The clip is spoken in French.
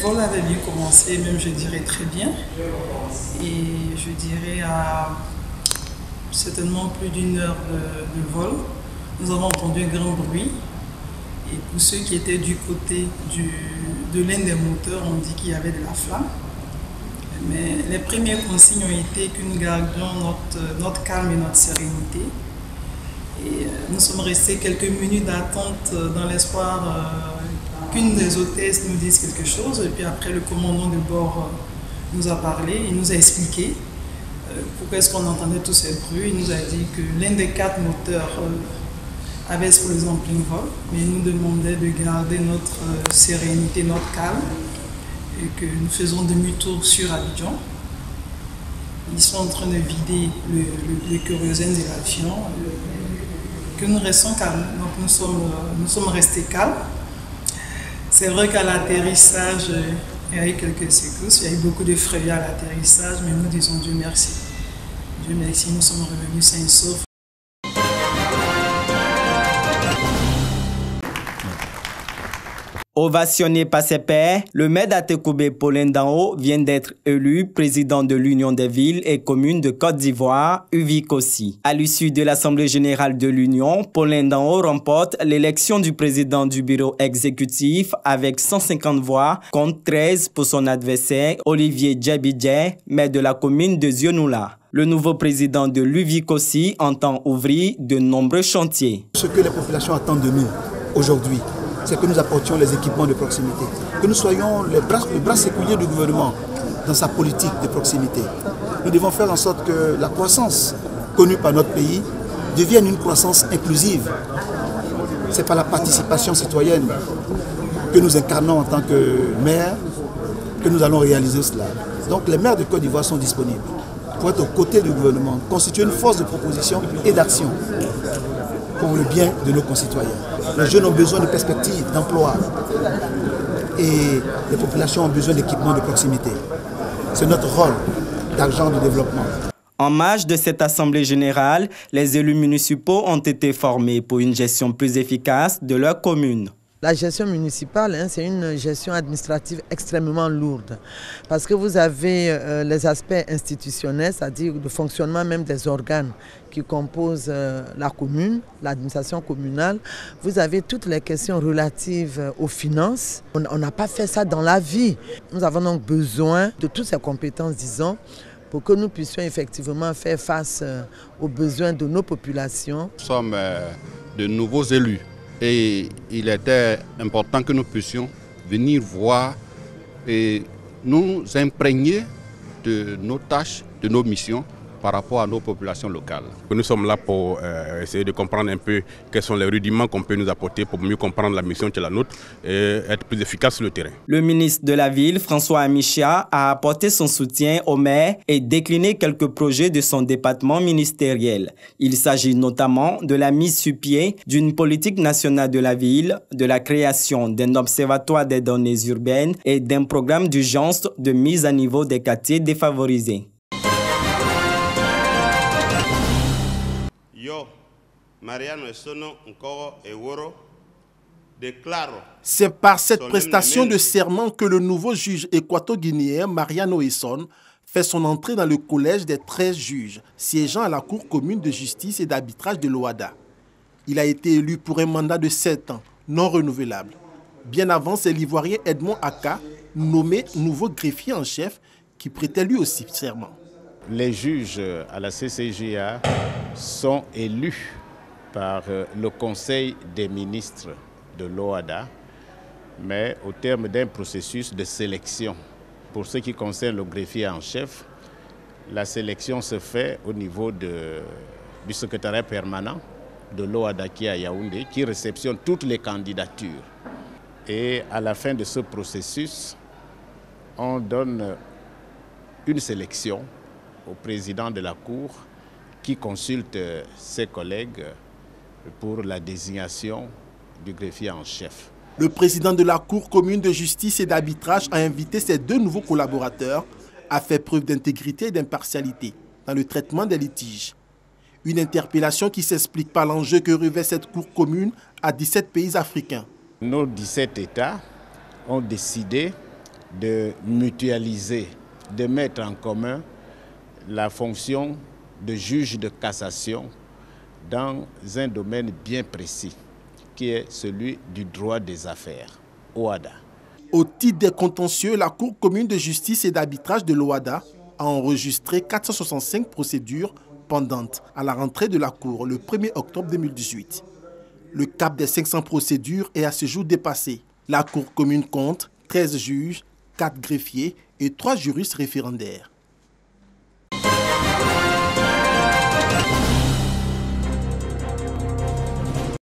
vol avait bien commencé, même je dirais très bien. Et je dirais à certainement plus d'une heure de vol, nous avons entendu un grand bruit. Et pour ceux qui étaient du côté de l'un des moteurs, on dit qu'il y avait de la flamme. Mais les premières consignes ont été que nous gardions notre calme et notre sérénité. Et nous sommes restés quelques minutes d'attente dans l'espoir qu'une des hôtesses nous dise quelque chose. Et puis après, le commandant de bord nous a parlé, il nous a expliqué pourquoi est-ce qu'on entendait tous ces bruits. Il nous a dit que l'un des 4 moteurs avait explosé en plein vol, mais il nous demandait de garder notre sérénité, notre calme, et que nous faisons demi-tour sur Abidjan. Ils sont en train de vider le kérosène de l'avion, que nous restons calmes. Donc nous sommes restés calmes. C'est vrai qu'à l'atterrissage, il y a eu quelques secousses, il y a eu beaucoup de frayeurs à l'atterrissage, mais nous disons Dieu merci. Dieu merci, nous sommes revenus sains et saufs. Ovationné par ses pairs, le maire d'Atekoubé, Paulin Danho, vient d'être élu président de l'Union des villes et communes de Côte d'Ivoire, UVICOSI. À l'issue de l'Assemblée générale de l'Union, Paulin Danho remporte l'élection du président du bureau exécutif avec 150 voix contre 13 pour son adversaire, Olivier Djabidje, maire de la commune de Zionoula. Le nouveau président de l'UVICOSI entend ouvrir de nombreux chantiers. Ce que les populations attendent de nous aujourd'hui, c'est que nous apportions les équipements de proximité, que nous soyons les bras séculiers du gouvernement dans sa politique de proximité. Nous devons faire en sorte que la croissance connue par notre pays devienne une croissance inclusive. C'est par la participation citoyenne que nous incarnons en tant que maire que nous allons réaliser cela. Donc les maires de Côte d'Ivoire sont disponibles pour être aux côtés du gouvernement, constituer une force de proposition et d'action pour le bien de nos concitoyens. Les jeunes ont besoin de perspectives, d'emploi et les populations ont besoin d'équipements de proximité. C'est notre rôle d'agent de développement. En marge de cette assemblée générale, les élus municipaux ont été formés pour une gestion plus efficace de leur commune. La gestion municipale, c'est une gestion administrative extrêmement lourde parce que vous avez les aspects institutionnels, c'est-à-dire le fonctionnement même des organes qui composent la commune, l'administration communale. Vous avez toutes les questions relatives aux finances. On n'a pas fait ça dans la vie. Nous avons donc besoin de toutes ces compétences, disons, pour que nous puissions effectivement faire face aux besoins de nos populations. Nous sommes de nouveaux élus. Et il était important que nous puissions venir voir et nous imprégner de nos tâches, de nos missions par rapport à nos populations locales. Nous sommes là pour essayer de comprendre un peu quels sont les rudiments qu'on peut nous apporter pour mieux comprendre la mission qui est la nôtre et être plus efficace sur le terrain. Le ministre de la Ville, François Amichia, a apporté son soutien au maire et décliné quelques projets de son département ministériel. Il s'agit notamment de la mise sur pied d'une politique nationale de la ville, de la création d'un observatoire des données urbaines et d'un programme d'urgence de mise à niveau des quartiers défavorisés. C'est par cette prestation de serment que le nouveau juge équato-guinéen Mariano Esson fait son entrée dans le collège des 13 juges siégeant à la Cour commune de justice et d'arbitrage de l'Ouada. Il a été élu pour un mandat de 7 ans, non renouvelable. Bien avant, c'est l'Ivoirien Edmond Aka, nommé nouveau greffier en chef, qui prêtait lui aussi serment. Les juges à la CCJA sont élus par le Conseil des ministres de l'OADA, mais au terme d'un processus de sélection. Pour ce qui concerne le greffier en chef, la sélection se fait au niveau du secrétariat permanent de l'OADA qui est à Yaoundé, qui réceptionne toutes les candidatures. Et à la fin de ce processus, on donne une sélection au président de la Cour qui consulte ses collègues pour la désignation du greffier en chef. Le président de la Cour commune de justice et d'arbitrage a invité ses 2 nouveaux collaborateurs à faire preuve d'intégrité et d'impartialité dans le traitement des litiges. Une interpellation qui s'explique par l'enjeu que revêt cette Cour commune à 17 pays africains. Nos 17 États ont décidé de mutualiser, de mettre en commun la fonction de juge de cassation dans un domaine bien précis, qui est celui du droit des affaires, OHADA. Au titre des contentieux, la Cour commune de justice et d'arbitrage de l'OHADA a enregistré 465 procédures pendantes à la rentrée de la Cour le 1er octobre 2018. Le cap des 500 procédures est à ce jour dépassé. La Cour commune compte 13 juges, 4 greffiers et 3 juristes référendaires.